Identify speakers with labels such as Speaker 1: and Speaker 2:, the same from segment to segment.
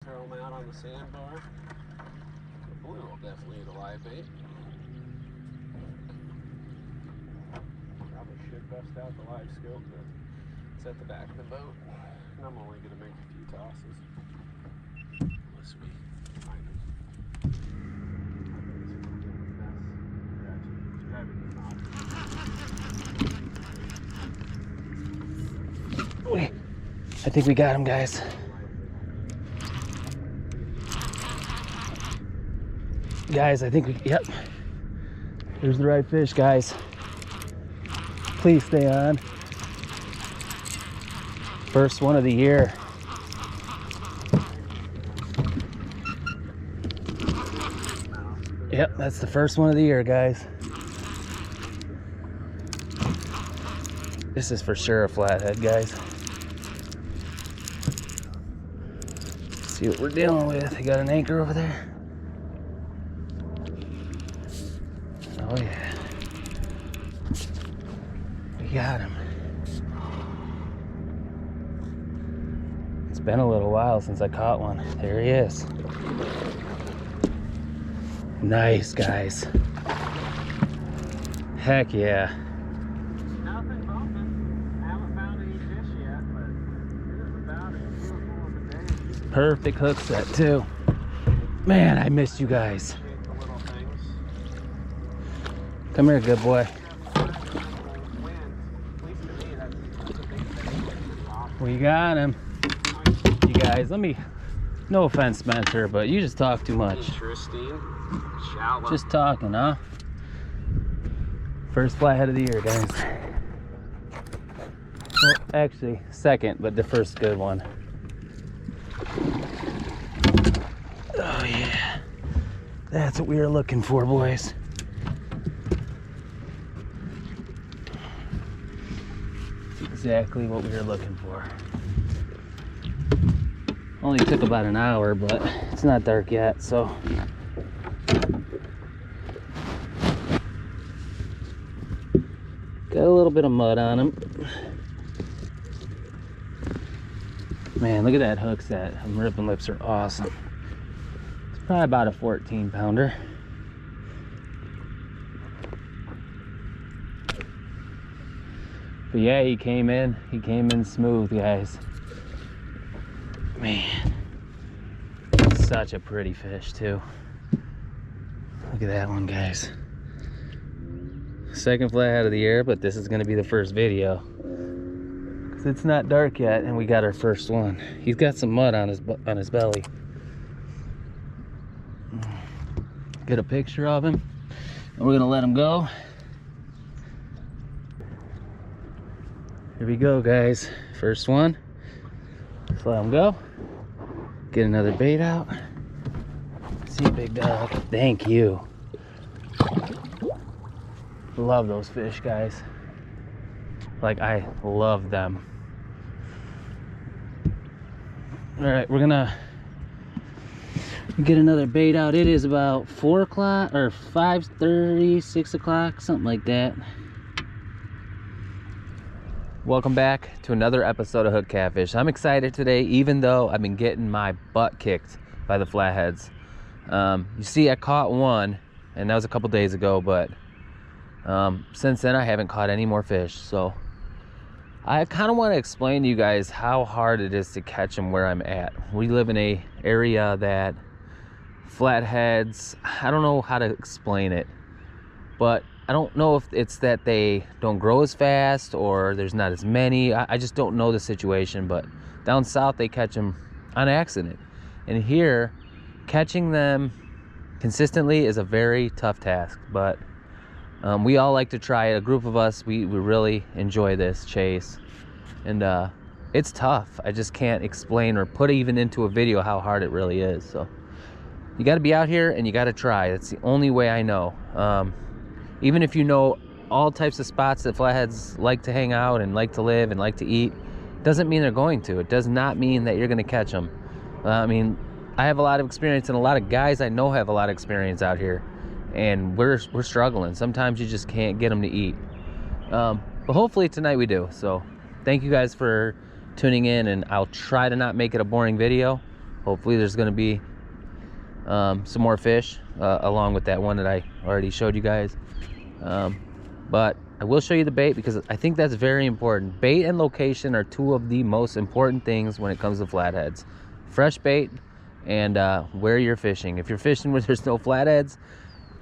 Speaker 1: throw them out on the sandbar. The blue will definitely eat a live bait. Probably should bust out the live scope, but it's at the back of the boat. And I'm only going to make a few tosses. Unless we find them.
Speaker 2: I think we got him, guys. Guys, I think we, yep. Here's the right fish, guys. Please stay on. First one of the year. Yep, that's the first one of the year, guys. This is for sure a flathead, guys. Let's see what we're dealing with. I got an anchor over there. Oh yeah. We got him. It's been a little while since I caught one. There he is. Nice, guys. Heck yeah.
Speaker 1: Nothing bumping. I haven't found any fish yet, but it is about as beautiful of a day.
Speaker 2: Perfect hook set too. Man, I missed you guys.
Speaker 1: The little things.
Speaker 2: Come here, good boy. We got him. You guys, let me, no offense, Spencer, but you just talk too much.
Speaker 1: Interesting. Shallow.
Speaker 2: Just talking, huh? First flathead of the year, guys. Well, actually, second, but the first good one. Oh, yeah. That's what we were looking for, boys. Exactly what we were looking for. Only took about an hour, but it's not dark yet, so. Got a little bit of mud on him. Man, look at that hook set. Them ripping lips are awesome. It's probably about a 14 pounder. But yeah, he came in smooth, guys. Man, such a pretty fish too. Look at that one, guys. Second flathead of the year, but this is gonna be the first video. Cause it's not dark yet and we got our first one. He's got some mud on his belly. Get a picture of him and we're gonna let him go. Here we go, guys. First one. Let's let him go. Get another bait out. See you, big dog. Thank you. Love those fish, guys. Like, I love them. All right, we're gonna get another bait out. It is about 4 o'clock or 5:30, 6 o'clock, something like that. Welcome back to another episode of Hook Catfish. I'm excited today, even though I've been getting my butt kicked by the flatheads. You see, I caught one, and that was a couple days ago, but since then I haven't caught any more fish. So I kind of want to explain to you guys how hard it is to catch them where I'm at. We live in a area that flatheads, I don't know how to explain it, but I don't know if it's that they don't grow as fast or there's not as many. I just don't know the situation, but down south they catch them on accident. And here, catching them consistently is a very tough task, but we all like to try it. A group of us, we really enjoy this chase. And it's tough. I just can't explain or put even into a video how hard it really is. So you gotta be out here and you gotta try. It's the only way I know. Even if you know all types of spots that flatheads like to hang out and like to live and like to eat, doesn't mean they're going to. It does not mean that you're gonna catch them. I mean, I have a lot of experience and a lot of guys I know have a lot of experience out here, and we're struggling. Sometimes you just can't get them to eat. But hopefully tonight we do. So thank you guys for tuning in, and I'll try to not make it a boring video. Hopefully there's gonna be some more fish along with that one that I already showed you guys. But I will show you the bait because I think that's very important. Bait and location are two of the most important things when it comes to flatheads. Fresh bait and where you're fishing. If you're fishing where there's no flatheads,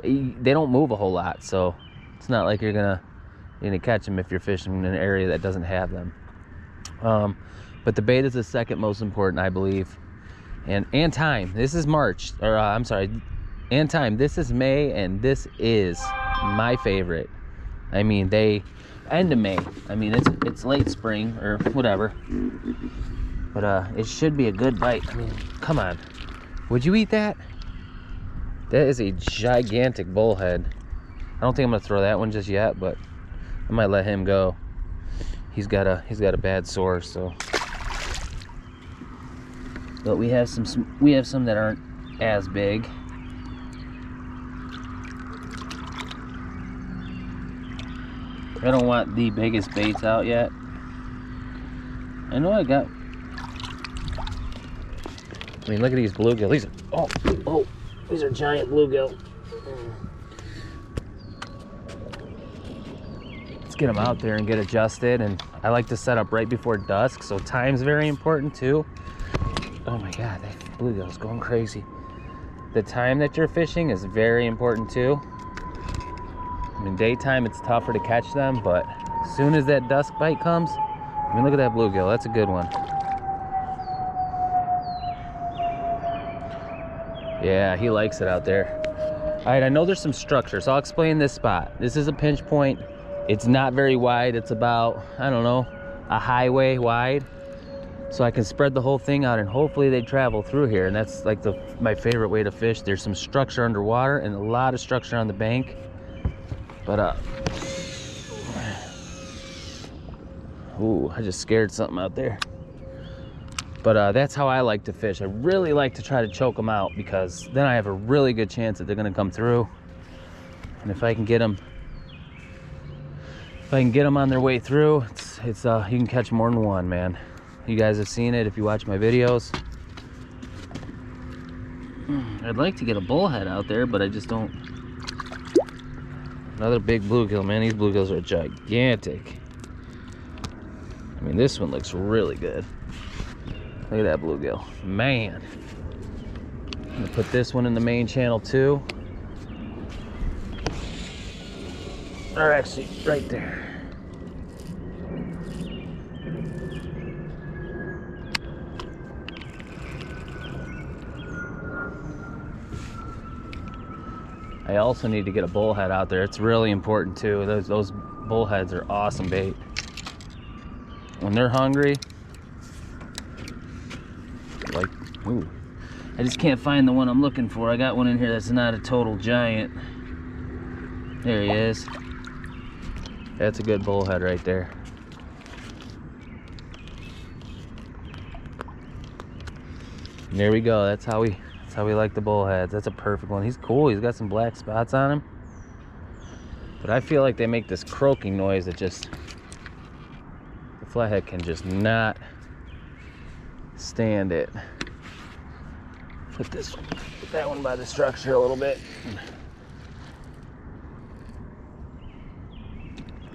Speaker 2: they don't move a whole lot, so it's not like you're gonna catch them if you're fishing in an area that doesn't have them. But the bait is the second most important, I believe. And time. This is March, or I'm sorry, and time. This is May, and this is my favorite. I mean, end of May. I mean, it's late spring or whatever. But it should be a good bite. I mean, come on. Would you eat that? That is a gigantic bullhead. I don't think I'm gonna throw that one just yet, but I might let him go. He's got a bad sore, so. But we have some that aren't as big. I don't want the biggest baits out yet. I know I mean, look at these bluegill. These are, these are giant bluegill. Let's get them out there and get adjusted. And I like to set up right before dusk, so time's very important too. Oh my God, that bluegill is going crazy. The time that you're fishing is very important too. I mean, daytime it's tougher to catch them, but as soon as that dusk bite comes, I mean, look at that bluegill. That's a good one. Yeah, he likes it out there. All right, I know there's some structure, so I'll explain this spot. This is a pinch point. It's not very wide. It's about, I don't know, a highway wide. So I can spread the whole thing out and hopefully they travel through here. And that's like my favorite way to fish. There's some structure underwater and a lot of structure on the bank. But, ooh, I just scared something out there. But that's how I like to fish. I really like to try to choke them out because then I have a really good chance that they're gonna come through. And if I can get them, on their way through, you can catch more than one, man. You guys have seen it if you watch my videos. I'd like to get a bullhead out there, but I just don't. Another big bluegill, man. These bluegills are gigantic. I mean, this one looks really good. Look at that bluegill, man. I'm gonna put this one in the main channel too. Or actually, right there. I also need to get a bullhead out there. It's really important too. Those bullheads are awesome bait. When they're hungry, like, ooh, I just can't find the one I'm looking for. I got one in here that's not a total giant. There he is. That's a good bullhead right there. And there we go. That's how we like the bullheads. That's a perfect one. He's cool. He's got some black spots on him. But I feel like they make this croaking noise that just, the flathead can just not stand it. Put that one by the structure a little bit.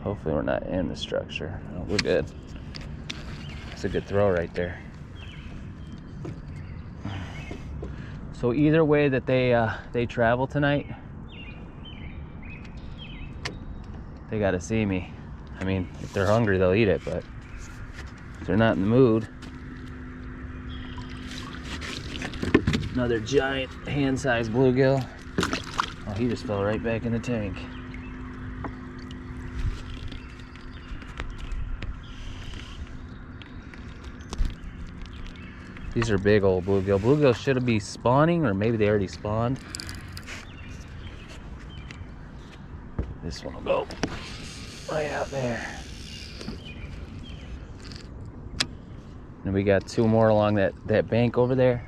Speaker 2: Hopefully we're not in the structure. Oh, we're good. That's a good throw right there. So either way that they travel tonight, they got to see me. I mean, if they're hungry, they'll eat it, but if they're not in the mood. Another giant hand-sized bluegill. Oh, he just fell right back in the tank. These are big old bluegill. Bluegill should be spawning, or maybe they already spawned. This one will go right out there. And we got two more along that bank over there.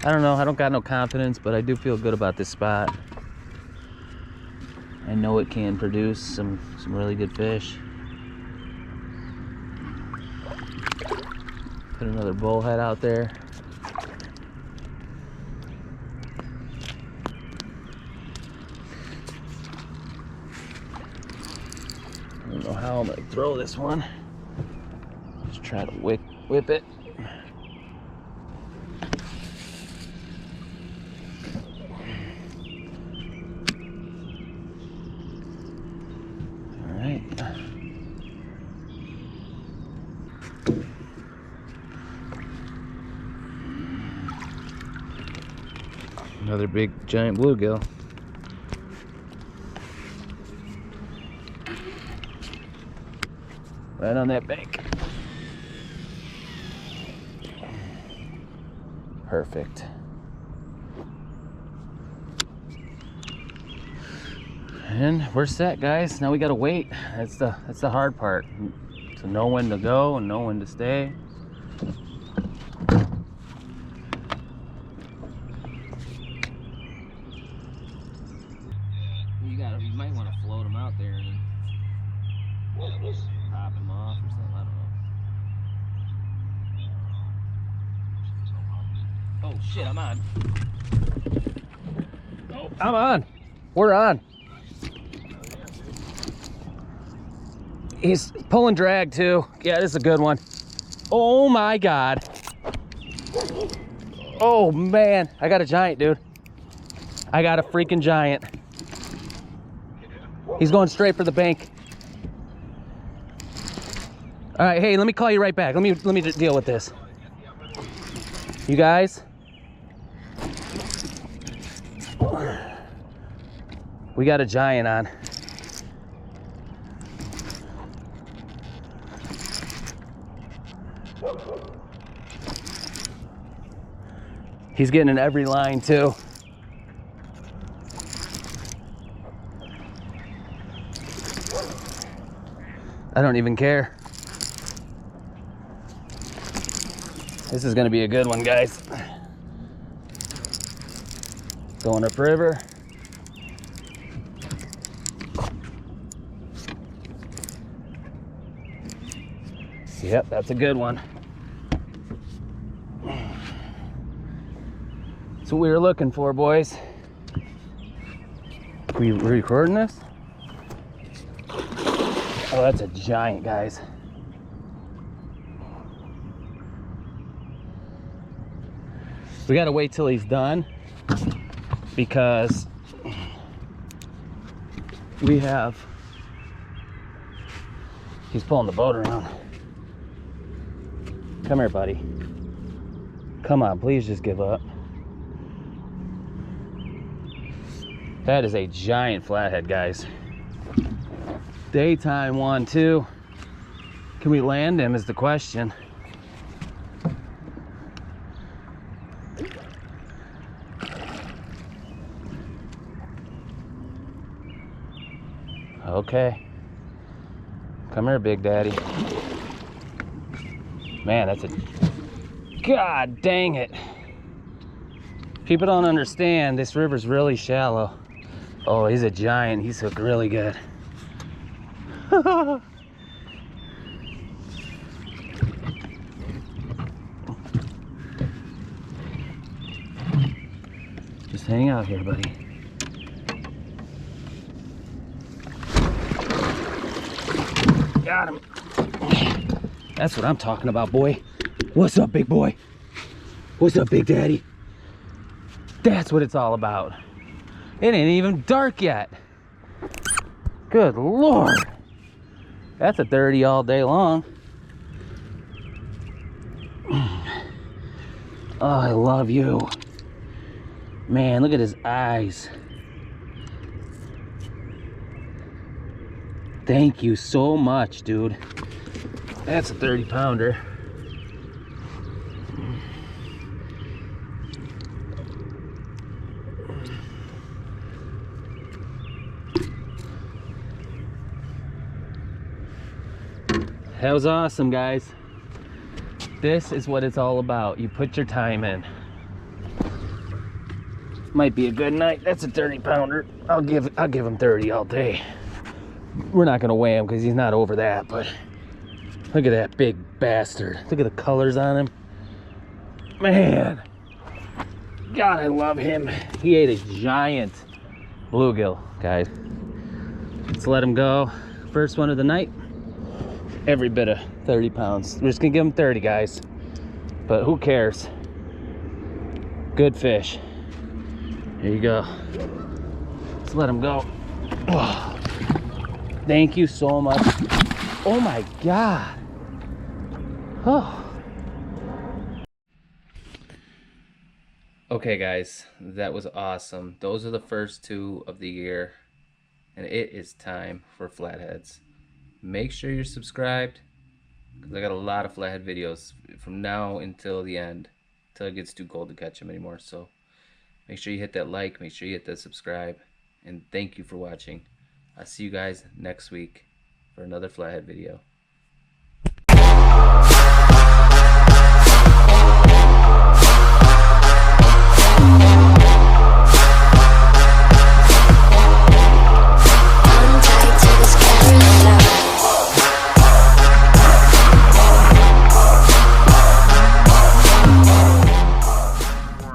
Speaker 2: I don't know, I don't got no confidence, but I do feel good about this spot. I know it can produce some really good fish. Put another bullhead out there. I don't know how I'm gonna throw this one. Just try to whip it. All right. Another big giant bluegill. Right on that bank. Perfect. And we're set, guys. Now we gotta wait. That's the hard part. To know when to go and know when to stay. You might want to float them out there and then pop them off or something. I don't know. Oh shit, I'm on. Oh, I'm on. We're on. He's pulling drag too. Yeah, this is a good one. Oh my God. Oh man, I got a giant, dude. I got a freaking giant. He's going straight for the bank. All right, hey, let me call you right back. Let me just deal with this. You guys, we got a giant on. He's getting in every line too. I don't even care. This is gonna be a good one, guys. Going upriver. Yep, that's a good one. That's what we were looking for, boys. We recording this? Oh, that's a giant, guys. We gotta wait till he's done because he's pulling the boat around. Come here, buddy. Come on, please just give up. That is a giant flathead, guys. Daytime one too. Can we land him is the question. Okay. Come here, Big Daddy. Man, that's a... God dang it. People don't understand, this river's really shallow. Oh, he's a giant. He's hooked really good. Just hang out here, buddy. Got him. That's what I'm talking about, boy. What's up, big boy? What's up, Big Daddy? That's what it's all about. It ain't even dark yet. Good Lord. That's a 30 all day long. Oh, I love you. Man, look at his eyes. Thank you so much, dude. That's a 30-pounder. That was awesome, guys. This is what it's all about. You put your time in. Might be a good night. That's a 30-pounder. I'll give him 30 all day. We're not gonna weigh him because he's not over that, but Look at that big bastard. Look at the colors on him. Man. God, I love him. He ate a giant bluegill, guys. Let's let him go. First one of the night. Every bit of 30 pounds. We're just gonna give him 30, guys. But who cares? Good fish. Here you go. Let's let him go. Oh, thank you so much. Oh my God. Oh. Okay, guys, that was awesome. Those are the first two of the year, and it is time for flatheads. Make sure you're subscribed, because I got a lot of flathead videos from now until the end, until it gets too cold to catch them anymore. So make sure you hit that like, make sure you hit that subscribe, and thank you for watching. I'll see you guys next week for another flathead video.